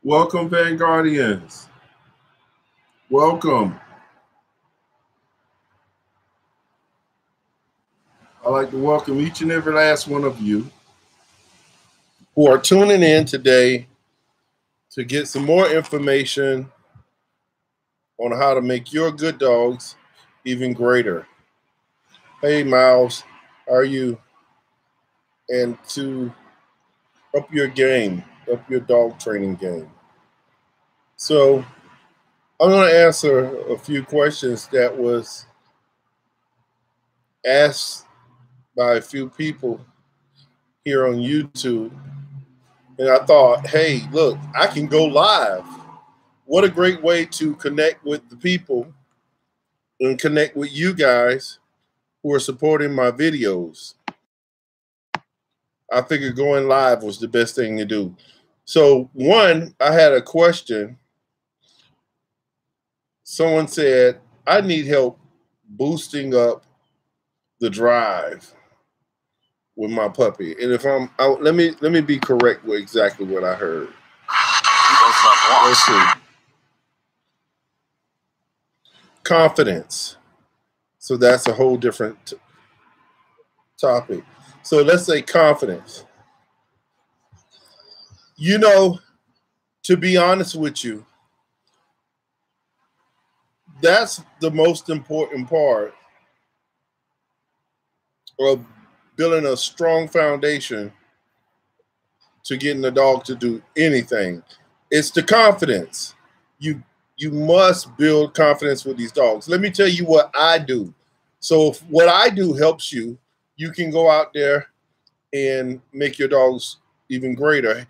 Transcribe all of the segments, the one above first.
Welcome, Vanguardians. Welcome. I'd like to welcome each and every last one of you who are tuning in today to get some more information on how to make your good dogs even greater. Hey, Miles, how are you? And to up your game, up your dog training game. So I'm going to answer a few questions that was asked by a few people here on YouTube. And I thought, hey, look, I can go live. What a great way to connect with the people and connect with you guys who are supporting my videos. I figured going live was the best thing to do. So one, I had a question. Someone said, I need help boosting up the drive with my puppy. And if I'm out, let me be correct with exactly what I heard. Let's see. Confidence. So that's a whole different topic. So let's say confidence. You know, to be honest with you, that's the most important part of building a strong foundation to getting the dog to do anything. It's the confidence. You must build confidence with these dogs. Let me tell you what I do. So if what I do helps you, you can go out there and make your dogs even greater.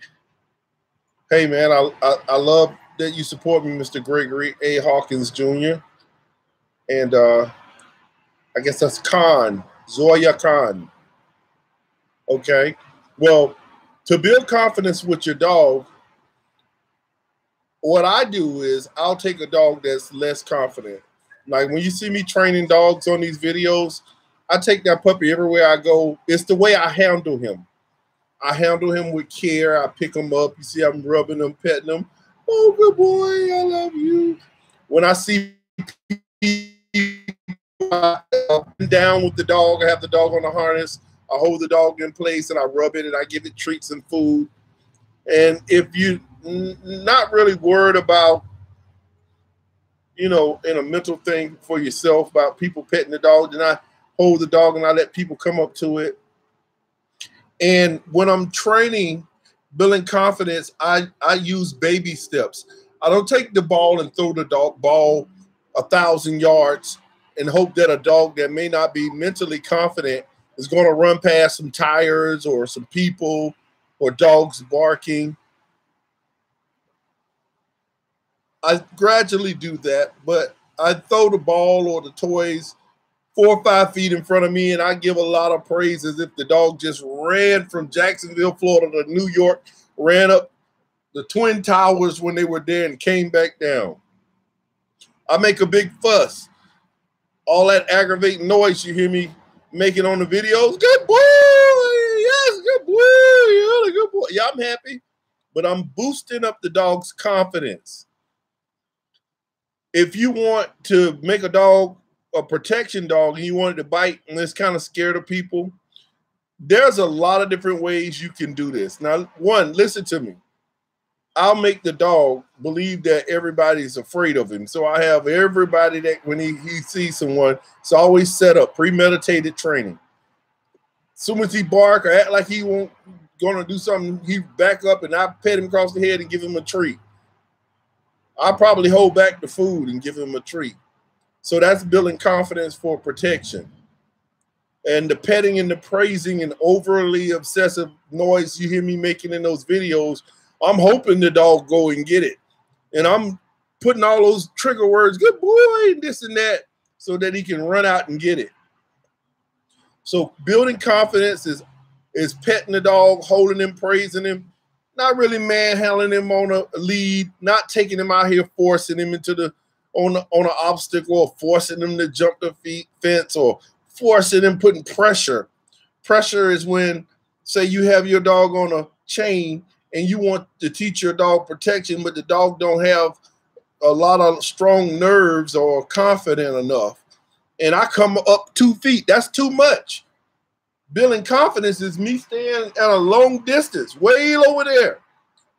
Hey, man, I love that you support me, Mr. Gregory A. Hawkins Jr. And I guess that's Khan, Zoya Khan. Okay. Well, to build confidence with your dog, what I do is I'll take a dog that's less confident. Like when you see me training dogs on these videos, I take that puppy everywhere I go. It's the way I handle him. I handle him with care. I pick him up. You see I'm rubbing him, petting him. Oh, good boy, I love you. When I see people up and down with the dog, I have the dog on the harness. I hold the dog in place and I rub it and I give it treats and food. And if you're not really worried about, you know, in a mental thing for yourself about people petting the dog, then I hold the dog and I let people come up to it. And when I'm training, building confidence, I use baby steps. I don't take the ball and throw the ball 1,000 yards and hope that a dog that may not be mentally confident is going to run past some tires or some people or dogs barking. I gradually do that, but I throw the ball or the toys 4 or 5 feet in front of me, and I give a lot of praise as if the dog just ran from Jacksonville, Florida to New York, ran up the Twin Towers when they were there and came back down. I make a big fuss. All that aggravating noise you hear me making on the videos, good boy, yes, good boy, yeah, good boy. Yeah, I'm happy, but I'm boosting up the dog's confidence. If you want to make a dog a protection dog and you want it to bite and it's kind of scared of people, there's a lot of different ways you can do this. Now, one, listen to me. I'll make the dog believe that everybody's afraid of him. So I have everybody that when he sees someone, it's always set up, premeditated training. As soon as he bark or act like he won't gonna do something, he back up and I pet him across the head and give him a treat. I'll probably hold back the food and give him a treat. So that's building confidence for protection. And the petting and the praising and overly obsessive noise you hear me making in those videos, I'm hoping the dog go and get it. And I'm putting all those trigger words, good boy, and this and that, so that he can run out and get it. So building confidence is petting the dog, holding him, praising him, not really manhandling him on a lead, not taking him out here, forcing him into the on an obstacle or forcing them to jump the fence or forcing them, putting pressure. Pressure is when, say you have your dog on a chain and you want to teach your dog protection, but the dog don't have a lot of strong nerves or confident enough, and I come up 2 feet, that's too much. Building confidence is me staying at a long distance, way over there,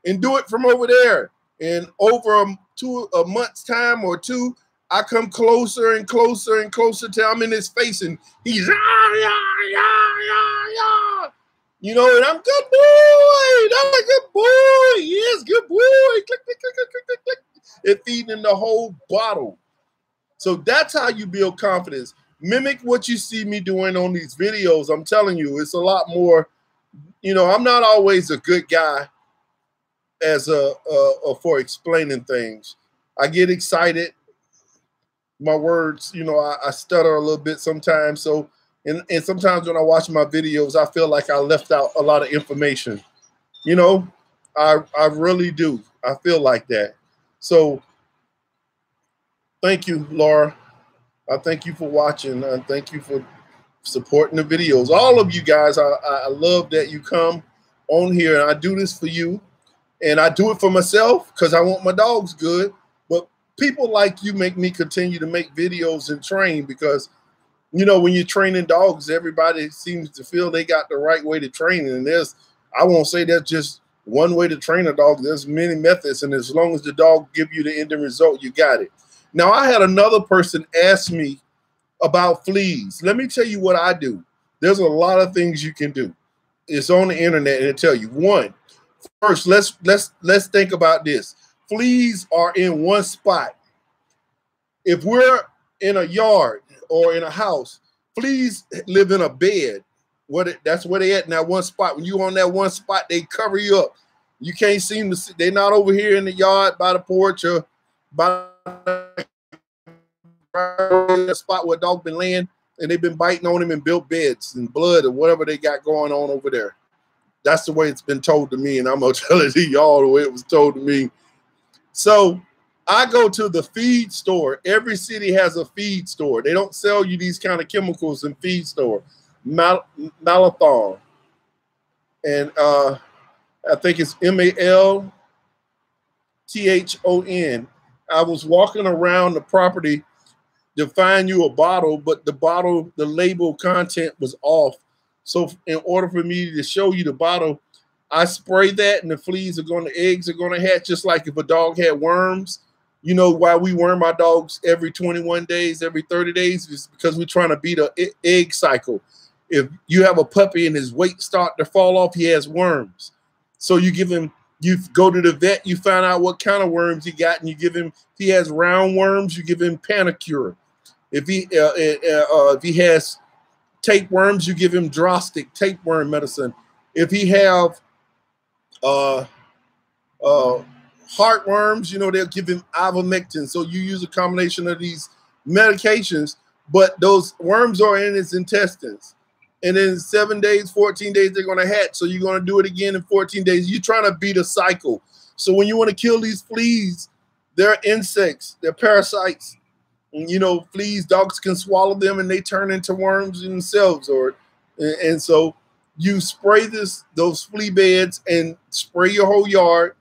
and do it from over there. And over a month's time or 2, I come closer and closer and closer till I'm in his face, and he's you know, and I'm good boy, that's a good boy, yes, good boy, click, click, click, click, click, click. It feeding him the whole bottle. So that's how you build confidence. Mimic what you see me doing on these videos. I'm telling you, it's a lot more. You know, I'm not always a good guy as for explaining things. I get excited. My words, you know, I stutter a little bit sometimes. So, and sometimes when I watch my videos, I feel like I left out a lot of information. You know, I really do. I feel like that. So thank you, Laura. I thank you for watching, and thank you for supporting the videos. All of you guys, I love that you come on here, and I do this for you, and I do it for myself because I want my dogs good. But people like you make me continue to make videos and train, because, you know, when you're training dogs, everybody seems to feel they got the right way to train. And I won't say that's just one way to train a dog. There's many methods, and as long as the dog give you the end result, you got it. Now, I had another person ask me about fleas. Let me tell you what I do. There's a lot of things you can do. It's on the internet, and it'll tell you. One, first, let's think about this. Fleas are in one spot. If we're in a yard or in a house, fleas live in a bed. That's where they at in that one spot. When you on that one spot, they cover you up. You can't seem to see. They're not over here in the yard by the porch or by the spot where a dog been laying, and they've been biting on him and built beds and blood or whatever they got going on over there. That's the way it's been told to me, and I'm gonna tell it to y'all the way it was told to me. So I go to the feed store. Every city has a feed store. They don't sell you these kind of chemicals in feed store. Malathon, and I think it's Malthon. I was walking around the property to find you a bottle, but the label content was off. So in order for me to show you the bottle, I spray that, and the eggs are going to hatch, just like if a dog had worms. You know why we worm our dogs every 21 days, every 30 days? Is because we're trying to beat an egg cycle. If you have a puppy and his weight start to fall off, he has worms. So you go to the vet, you find out what kind of worms he got, and you give him, if he has round worms, you give him Panacure. If he has tapeworms, you give him Drostic tapeworm medicine. If he have heartworms, you know, they'll give him ivermectin. So you use a combination of these medications, but those worms are in his intestines. And in 7 days, 14 days, they're going to hatch. So you're going to do it again in 14 days. You're trying to beat a cycle. So when you want to kill these fleas, they're insects, they're parasites. And, you know, fleas, dogs can swallow them and they turn into worms themselves. And so you spray those flea beds and spray your whole yard.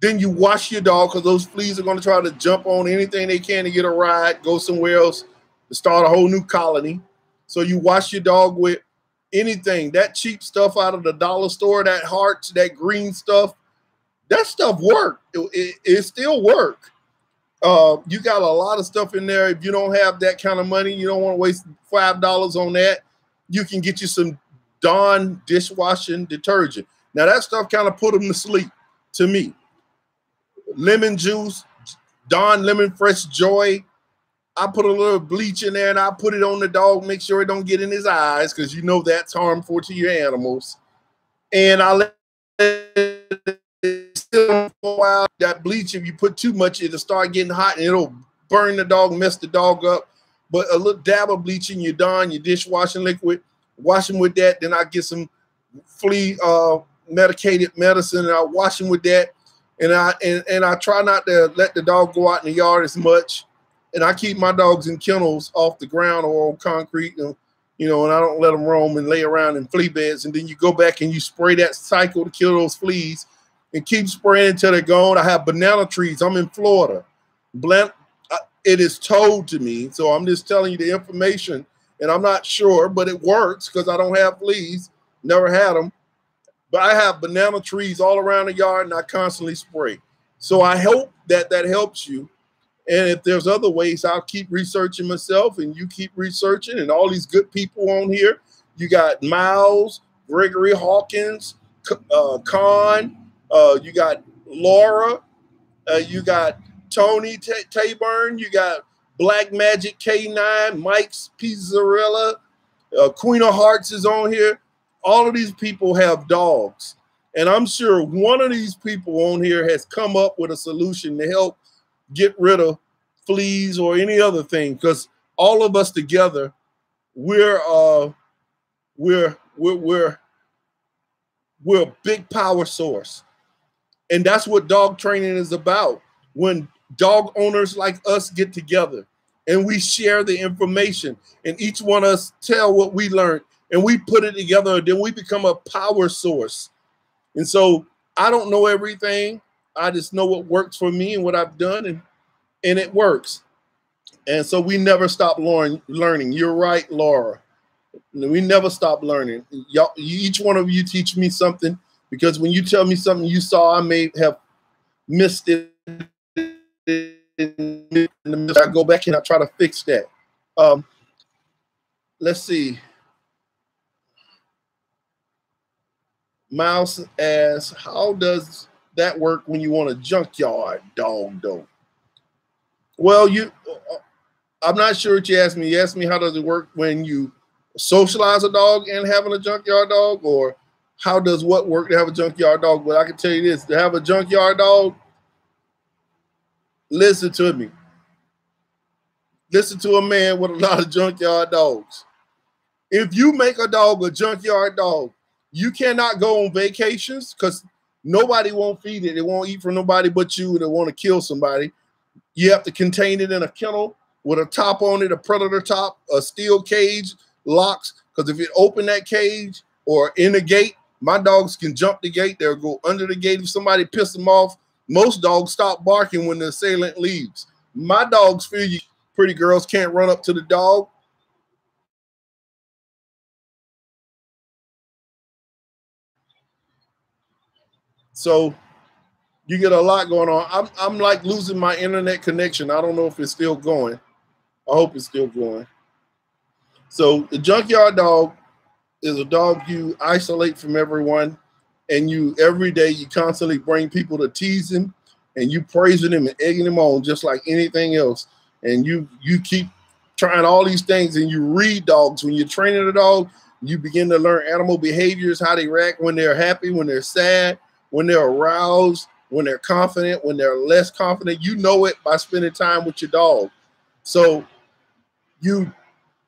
Then you wash your dog, because those fleas are going to try to jump on anything they can to get a ride, go somewhere else, to start a whole new colony. So you wash your dog with anything, that cheap stuff out of the dollar store, that hearts, that green stuff, that stuff work. It still work. You got a lot of stuff in there. If you don't have that kind of money, you don't want to waste $5 on that, you can get you some Dawn dishwashing detergent. Now that stuff kind of put them to sleep to me. Lemon juice, Dawn Lemon Fresh Joy. I put a little bleach in there and I put it on the dog, make sure it don't get in his eyes, because you know that's harmful to your animals. And I let it still for a while. That bleach, if you put too much, it'll start getting hot and it'll burn the dog, mess the dog up. But a little dab of bleach in your Dawn, your dishwashing liquid, wash them with that. Then I get some flea medicated medicine and I wash them with that. And I try not to let the dog go out in the yard as much. And I keep my dogs in kennels off the ground or on concrete. you know, and I don't let them roam and lay around in flea beds. And then you go back and you spray that cycle to kill those fleas and keep spraying until they're gone. I have banana trees. I'm in Florida. It is told to me, so I'm just telling you the information, and I'm not sure, but it works because I don't have fleas, never had them. But I have banana trees all around the yard, and I constantly spray. So I hope that that helps you. And if there's other ways, I'll keep researching myself, and you keep researching, and all these good people on here. You got Miles, Gregory Hawkins, Con, you got Laura, you got Tony Tayburn, you got Black Magic K9, Mike's Pizzarella, Queen of Hearts is on here. All of these people have dogs. And I'm sure one of these people on here has come up with a solution to help get rid of fleas or any other thing, because all of us together, we're a big power source. And that's what dog training is about. When dog owners like us get together and we share the information, and each one of us tell what we learned, and we put it together, then we become a power source. And so I don't know everything. I just know what works for me and what I've done, and it works. And so we never stop learning. You're right, Laura. We never stop learning. Each one of you teach me something, because when you tell me something you saw, I may have missed it. I go back and I try to fix that. Let's see. Mouse asks, how does that work when you want a junkyard dog, though? Well, I'm not sure what you asked me. You asked me how does it work when you socialize a dog and having a junkyard dog, or how does what work to have a junkyard dog? But I can tell you this, to have a junkyard dog, listen to me. Listen to a man with a lot of junkyard dogs. If you make a dog a junkyard dog, you cannot go on vacations, because nobody won't feed it. It won't eat from nobody but you. They want to kill somebody. You have to contain it in a kennel with a top on it, a predator top, a steel cage, locks. Because if you open that cage or in the gate, my dogs can jump the gate. They'll go under the gate if somebody pisses them off. Most dogs stop barking when the assailant leaves. My dogs feel you. Pretty girls can't run up to the dog. So you get a lot going on. I'm like losing my internet connection. I don't know if it's still going. I hope it's still going. So the junkyard dog is a dog you isolate from everyone, and you every day you constantly bring people to tease him, and you praising him and egging him on just like anything else. And you keep trying all these things, and you read dogs. When you're training a dog, you begin to learn animal behaviors, how they react when they're happy, when they're sad, when they're aroused, when they're confident, when they're less confident. You know it by spending time with your dog. So you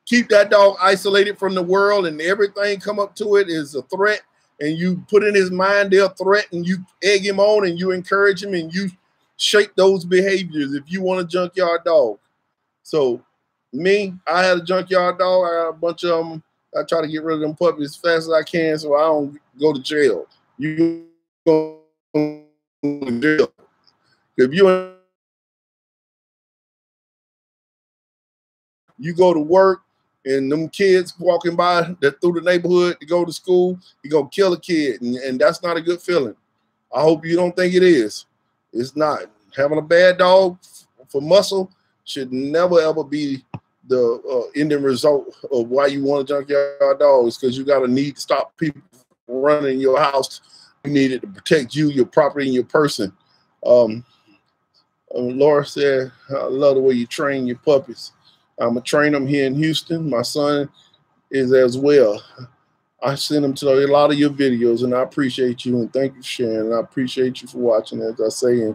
keep that dog isolated from the world, and everything come up to it is a threat, and you put in his mind their threat, and you egg him on, and you encourage him, and you shape those behaviors if you want a junkyard dog. So me, I had a junkyard dog. I got a bunch of them. I try to get rid of them puppies as fast as I can so I don't go to jail. You go to jail. If you go to work and them kids walking by that through the neighborhood to go to school, you're going to kill a kid, and that's not a good feeling. I hope you don't think it is. It's not. Having a bad dog for muscle should never, ever be the ending result of why you want a junkyard dog. Is because you got a need to stop people from running your house. You need it to protect you, your property, and your person. Laura said, I love the way you train your puppies. I'm going to train them here in Houston. My son is as well. I send them to a lot of your videos, and I appreciate you, and thank you for sharing. And I appreciate you for watching, as I say,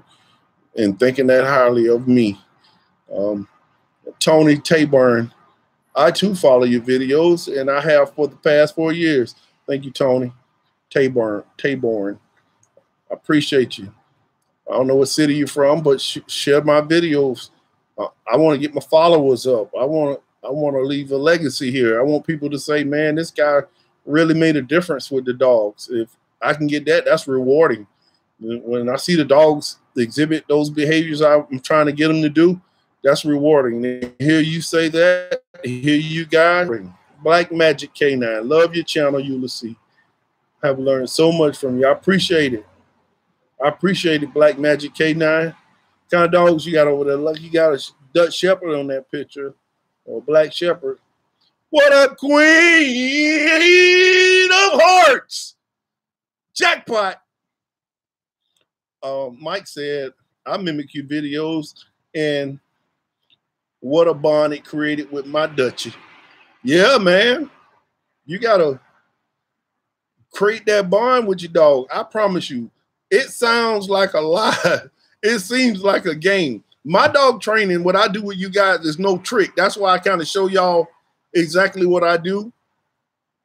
and thinking that highly of me. Tony Tayburn, I too follow your videos, and I have for the past 4 years. Thank you, Tony Tayburn. I appreciate you. I don't know what city you're from, but share my videos. I want to get my followers up. I want I want to leave a legacy here. I want people to say, man, this guy really made a difference with the dogs. If I can get that, that's rewarding. When I see the dogs exhibit those behaviors I'm trying to get them to do, that's rewarding. And hear you say that, hear you guys. Black Magic K9. Love your channel, Ulysses. Have learned so much from you. I appreciate it. I appreciate it, Black Magic K9. What kind of dogs you got over there? Like you got a Dutch Shepherd on that picture, or Black Shepherd. What up, Queen of Hearts? Jackpot. Mike said, I mimic your videos, and what a bond it created with my Dutchie. Yeah, man. You got to create that bond with your dog. I promise you, it sounds like a lie. It seems like a game. My dog training, what I do with you guys is no trick. That's why I kind of show y'all exactly what I do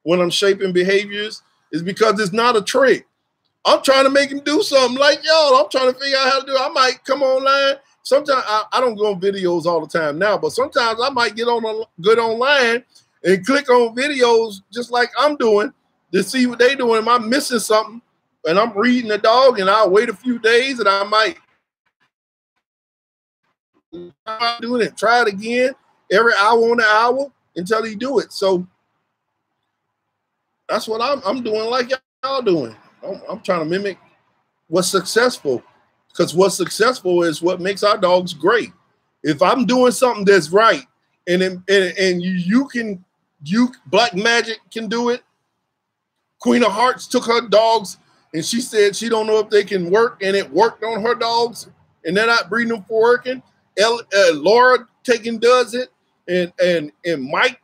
when I'm shaping behaviors, is because it's not a trick. I'm trying to make him do something like y'all. I'm trying to figure out how to do it. I might come online. Sometimes I don't go on videos all the time now, but sometimes I might get online and click on videos just like I'm doing to see what they doing. Am I missing something? And I'm reading the dog, and I'll wait a few days, and I might do it, try it again every hour on the hour until he do it. So that's what I'm doing like y'all doing. I'm trying to mimic what's successful, because what's successful is what makes our dogs great. If I'm doing something that's right, and you Black Magic can do it. Queen of Hearts took her dogs, and she said she don't know if they can work, and it worked on her dogs, and they're not breeding them for working. Laura does it, and Mike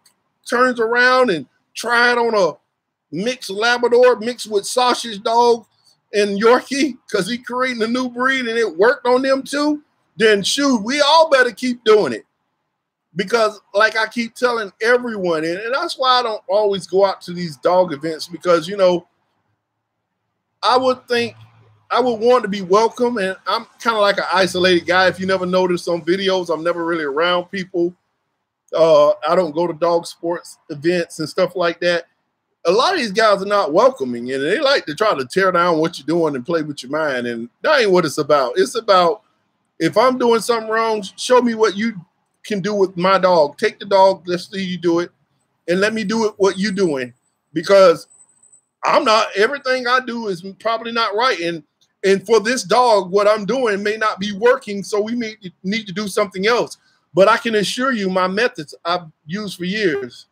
turns around and tried on a mixed Labrador mixed with Sasha's dog and Yorkie, because he creating a new breed and it worked on them too. Then shoot, we all better keep doing it, because like I keep telling everyone, and that's why I don't always go out to these dog events, because you know, I would think I would want to be welcome, and I'm kind of like an isolated guy. If you never noticed on videos, I'm never really around people. I don't go to dog sports events and stuff like that. A lot of these guys are not welcoming, and they like to try to tear down what you're doing and play with your mind, and that ain't what it's about. It's about, if I'm doing something wrong, show me what you can do with my dog. Take the dog, let's see you do it, and let me do it what you're doing, because I'm not, everything I do is probably not right, and for this dog, what I'm doing may not be working, so we need to do something else. But I can assure you my methods I've used for years.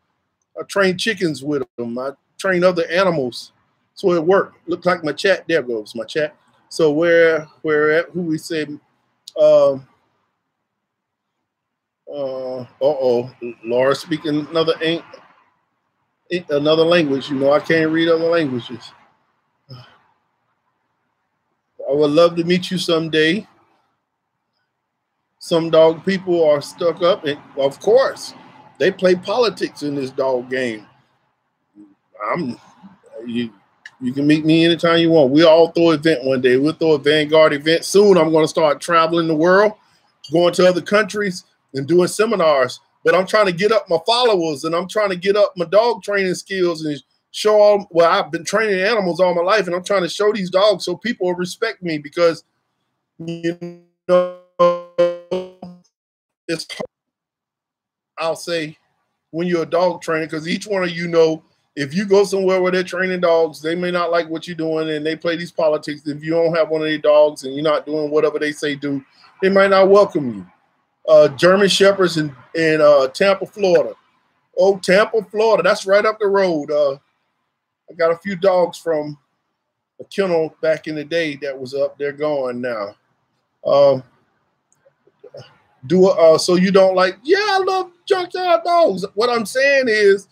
I train chickens with them. I train other animals. So it worked. Looked like my chat. There goes my chat. So where at, who we said, Laura speaking another language. You know, I can't read other languages. I would love to meet you someday. Some dog people are stuck up, and of course, they play politics in this dog game. You can meet me anytime you want. We'll all throw an event one day. We'll throw a Vanguard event. Soon I'm going to start traveling the world, going to other countries and doing seminars. But I'm trying to get up my followers, and I'm trying to get up my dog training skills and show all, well, I've been training animals all my life, and I'm trying to show these dogs so people will respect me, because, you know, it's hard, I'll say, when you're a dog trainer, because each one of you know, if you go somewhere where they're training dogs, they may not like what you're doing, and they play these politics. If you don't have one of their dogs and you're not doing whatever they say do, they might not welcome you. German Shepherds in Tampa, Florida. Oh, Tampa, Florida. That's right up the road. I got a few dogs from a kennel back in the day that was up there going now. So you don't like, yeah, I love junkyard dogs. What I'm saying is,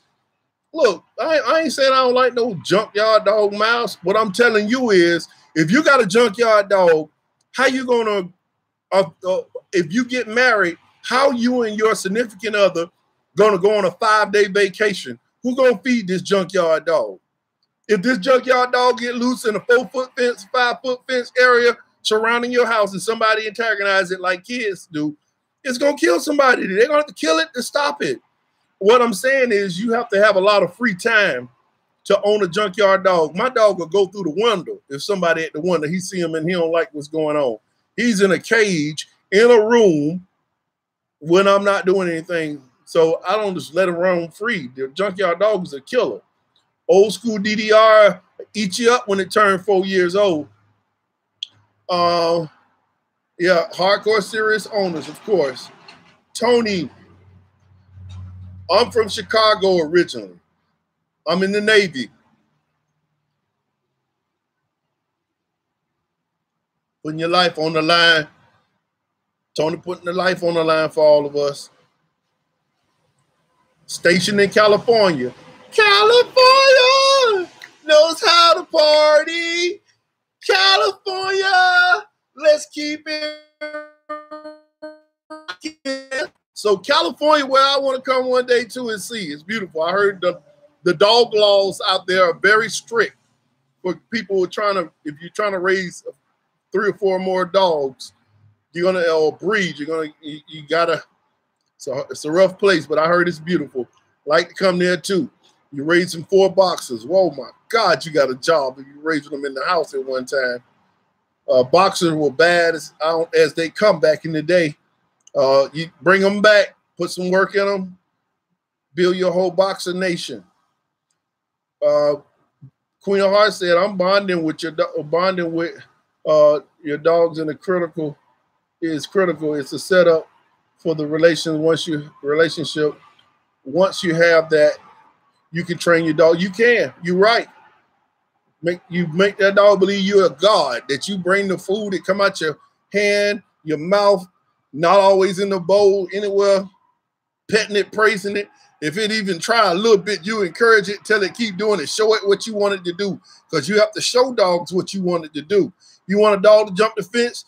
look, I ain't saying I don't like no junkyard dog mouse. What I'm telling you is, if you got a junkyard dog, how you gonna, if you get married, how you and your significant other gonna go on a 5-day vacation? Who gonna feed this junkyard dog? If this junkyard dog get loose in a 4-foot fence, 5-foot fence area surrounding your house, and somebody antagonize it like kids do, it's gonna kill somebody. They're gonna have to kill it to stop it. what I'm saying is you have to have a lot of free time to own a junkyard dog. My dog will go through the window if somebody at the window, he see him and he don't like what's going on. He's in a cage in a room when I'm not doing anything. So I don't just let him roam free. The junkyard dog is a killer. Old school DDR eat you up when it turned 4 years old. Yeah, hardcore serious owners, of course. Tony, I'm from Chicago originally. I'm in the Navy. Putting your life on the line. Tony putting the life on the line for all of us. Stationed in California. California knows how to party. California, let's keep it. So California, where I want to come one day too and see. It's beautiful. I heard the dog laws out there are very strict for people who are trying to, if you're trying to raise 3 or 4 more dogs, you're gonna, or breed, you gotta, so it's a rough place, but I heard it's beautiful. Like to come there too. You're raising 4 boxers. Whoa, my God, you got a job if you're raising them in the house at one time. Boxers were bad as they come back in the day. You bring them back, put some work in them, build your whole boxer nation. Queen of Hearts said, "I'm bonding with your dogs in the critical is critical. It's a setup for the relationship. Once you have that, you can train your dog. You can. You're right. You make that dog believe you're a god. That you bring the food that come out your hand, your mouth, not always in the bowl, anywhere, petting it, praising it. If it even try a little bit, you encourage it, tell it keep doing it, show it what you want it to do, because you have to show dogs what you want it to do. You want a dog to jump the fence,